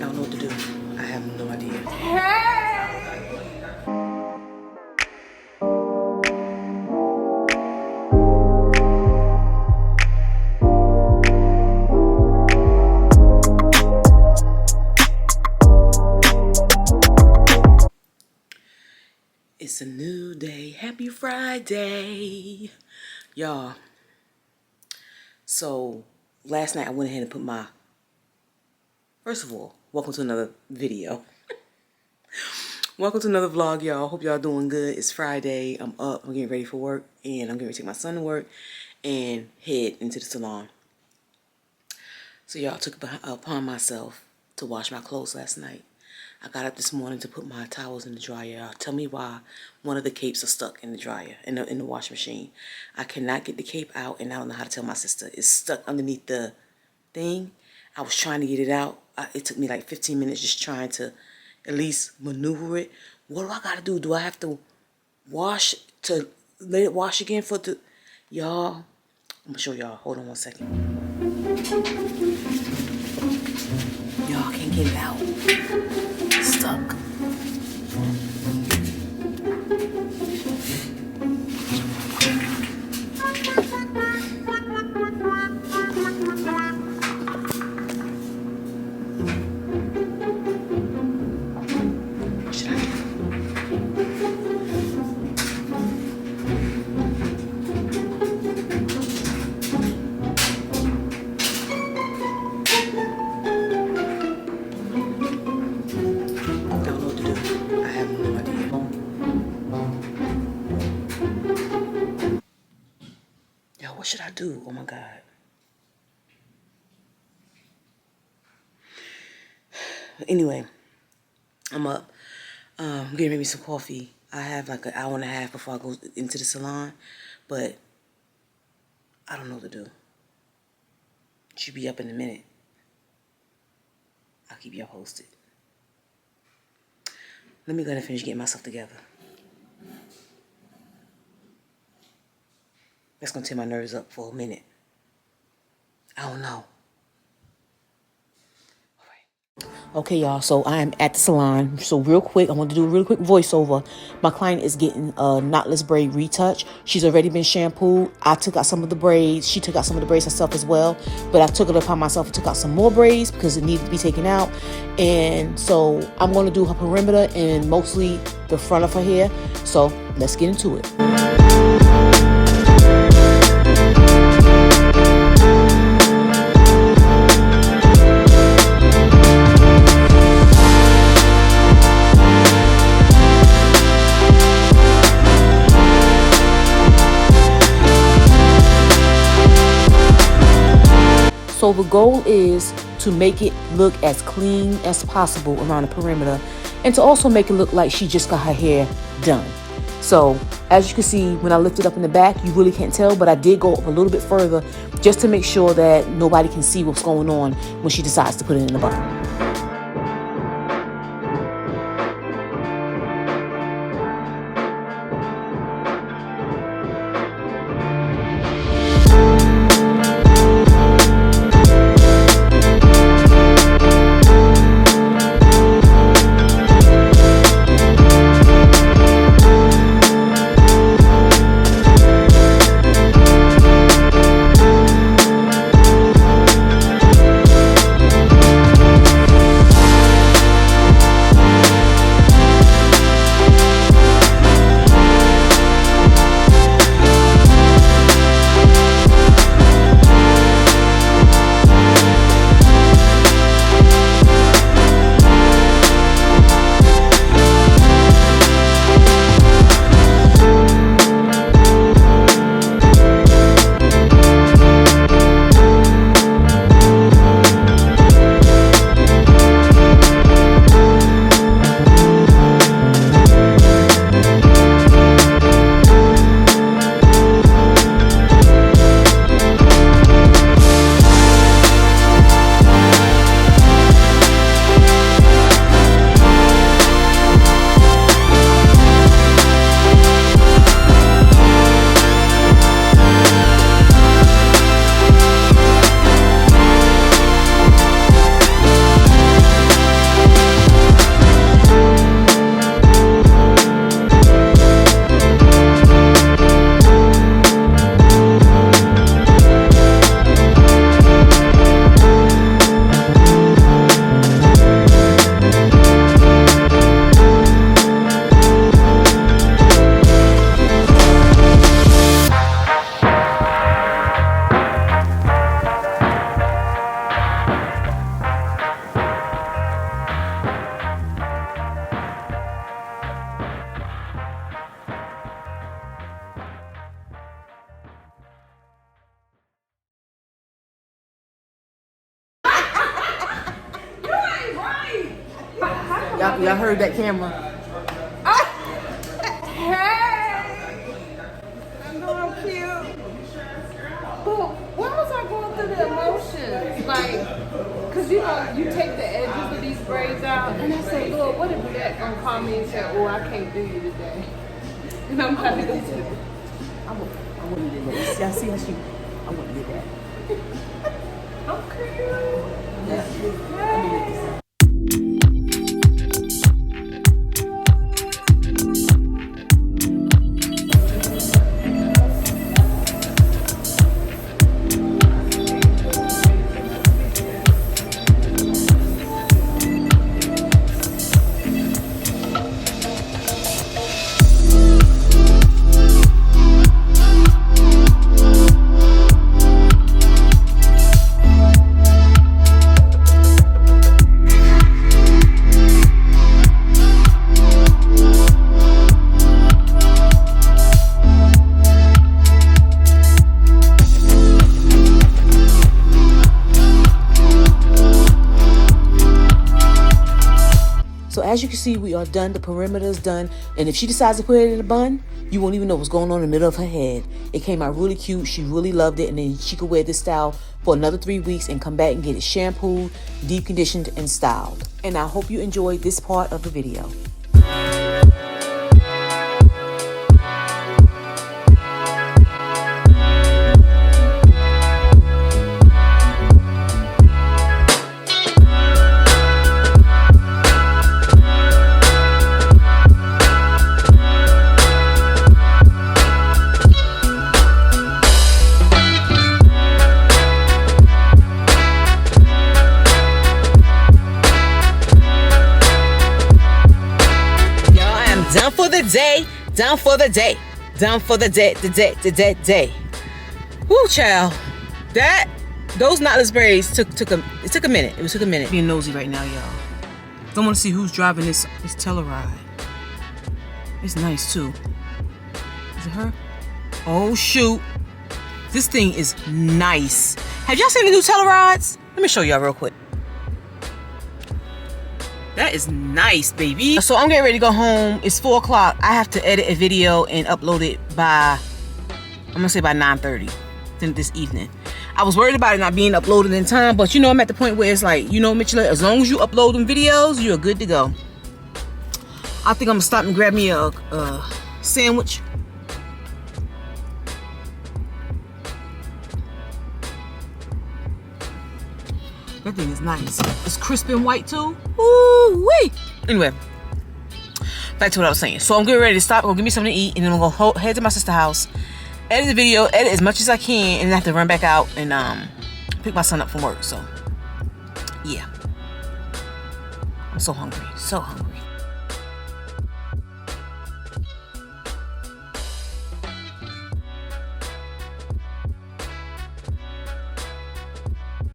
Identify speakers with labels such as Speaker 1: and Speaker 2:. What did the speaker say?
Speaker 1: don't know what to do. I have no idea. It's a new day. Happy Friday. Y'all. So, last night I went ahead and put my... First of all, welcome to another video. Welcome to another vlog, y'all. Hope y'all doing good. It's Friday. I'm up. I'm getting ready for work. And I'm getting ready to take my son to work and head into the salon. So, y'all, took it upon myself to wash my clothes last night. I got up this morning to put my towels in the dryer. Tell me why one of the capes are stuck in the dryer, in the washing machine. I cannot get the cape out, and I don't know how to tell my sister. It's stuck underneath the thing. I was trying to get it out. It took me like 15 minutes just trying to at least maneuver it. What do I got to do? Do I have to wash, to let it wash again for the... Y'all, I'm going to show y'all. Hold on one second. Y'all, I can't get it out. Stuck. What should I do? Oh my God. Anyway, I'm up. I'm getting me some coffee. I have like an hour and a half before I go into the salon, but I don't know what to do. Should be up in a minute. I'll keep y'all posted. Let me go ahead and finish getting myself together. That's going to tear my nerves up for a minute. I don't know. All right. Okay, y'all. So I am at the salon. So real quick, I want to do a real quick voiceover. My client is getting a knotless braid retouch. She's already been shampooed. I took out some of the braids. She took out some of the braids herself as well. But I took it upon myself and took out some more braids because it needed to be taken out. And so I'm going to do her perimeter and mostly the front of her hair. So let's get into it. So the goal is to make it look as clean as possible around the perimeter and to also make it look like she just got her hair done. So as you can see, when I lift it up in the back, you really can't tell, but I did go up a little bit further just to make sure that nobody can see what's going on when she decides to put it in the bun. Y'all heard that camera?
Speaker 2: Hey! I know I'm cute. But why was I going through the emotions? Like, because you know, you take the edges of these braids out, and I said, Lord, what if that gonna call me and say, oh, I can't do you today? And I'm not going to.
Speaker 1: I wouldn't do that. Y'all see how she? I wouldn't do that.
Speaker 2: I'm cute.
Speaker 1: Yeah. So as you can see, we are done. The perimeter is done. And if she decides to put it in a bun, you won't even know what's going on in the middle of her head. It came out really cute. She really loved it. And then she could wear this style for another 3 weeks and come back and get it shampooed, deep conditioned, and styled. And I hope you enjoyed this part of the video. Done for the day, done for the day, done for the day. Woo, child. Those knotless braids took a minute. It took a minute. Being nosy right now, y'all. Don't want to see who's driving this Telluride. It's nice too. Is it her? Oh shoot. This thing is nice. Have y'all seen the new Tellurides? Let me show y'all real quick. That is nice, baby. So I'm getting ready to go home. It's 4 o'clock. I have to edit a video and upload it by, I'm gonna say by 9:30 this evening. I was worried about it not being uploaded in time, but you know, I'm at the point where it's like, you know, Mitchell, as long as you upload them videos, you're good to go. I think I'm gonna stop and grab me a sandwich. That thing is nice. It's crisp and white too. Ooh-wee. Anyway, back to what I was saying. So I'm getting ready to stop, go get me something to eat, and then I'm gonna head to my sister's house, edit the video, edit as much as I can, and then I have to run back out and pick my son up from work. So yeah, I'm so hungry, so hungry.